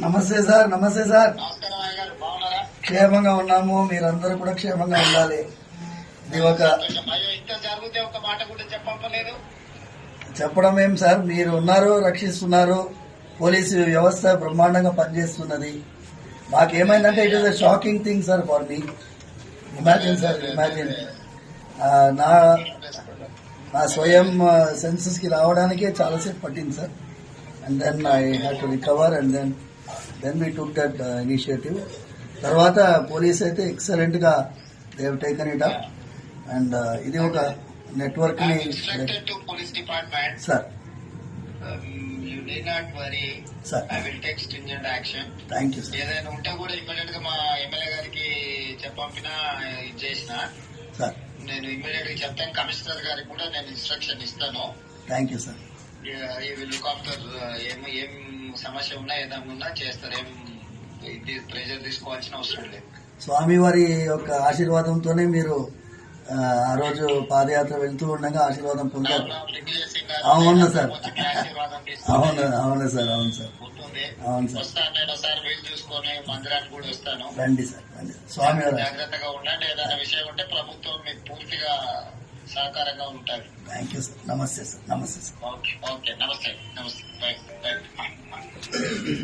నమస్తే సార్. నమస్తే సార్. క్షేమంగా ఉన్నాము, మీరందరూ కూడా క్షేమంగా ఉండాలి. ఇది ఒక చెప్పడం ఏం సార్, మీరు ఉన్నారు, రక్షిస్తున్నారు. పోలీసు వ్యవస్థ బ్రహ్మాండంగా పనిచేస్తున్నది. మాకేమైందంటే it is a shocking thing sir for me. Imagine sir, imagine నా స్వయం సెన్సెస్ కి రావడానికే చాలాసేపు పట్టింది సార్. And then I had to recover and then we took that initiative. తర్వాత పోలీస్ అయితే ఎక్సలెంట్ గా they have taken it up. And ఇది ఒక నెట్వర్క్ ని sir. Sir I will take stringent action. Thank you sir. ఏదైనా ఉంటే కూడా immediate గా మా ఎమ్మెల్యే గారికి చెప్పంపినా ఇది చేసిన సార్. నేను ఇమ్మీడియట్ గా చెప్తాను. కమిషనర్ గారికి కూడా నేను ఇన్స్ట్రక్షన్ ఇస్తాను. Thank you sir. ఈ విల్ లుక్ ఆఫ్టర్ ఏం సమస్య ఉన్నా ఏదైనా ఉన్నా చేస్తారు. ఏం ప్రెజర్ తీసుకోవాల్సిన అవసరం లేదు. స్వామివారి యొక్క ఆశీర్వాదంతోనే మీరు ఆ రోజు పాదయాత్ర వెళ్తూ ఉండగా ఆశీర్వాదం పొందారు. అవును సార్, అవును అవును సార్, అవును సార్, అవును సార్. వస్తాను వీలు చూసుకొని మందిరానికి కూడా వస్తాను. రండి సార్, రండి. స్వామివారు జాగ్రత్తగా ఉండండి. ఏదైనా విషయం ఉంటే ప్రభుత్వం మీకు పూర్తిగా సహకారంగా ఉంటారు. Thank you sir. నమస్తే సార్. నమస్తే సార్. Okay okay. నమస్తే నమస్తే.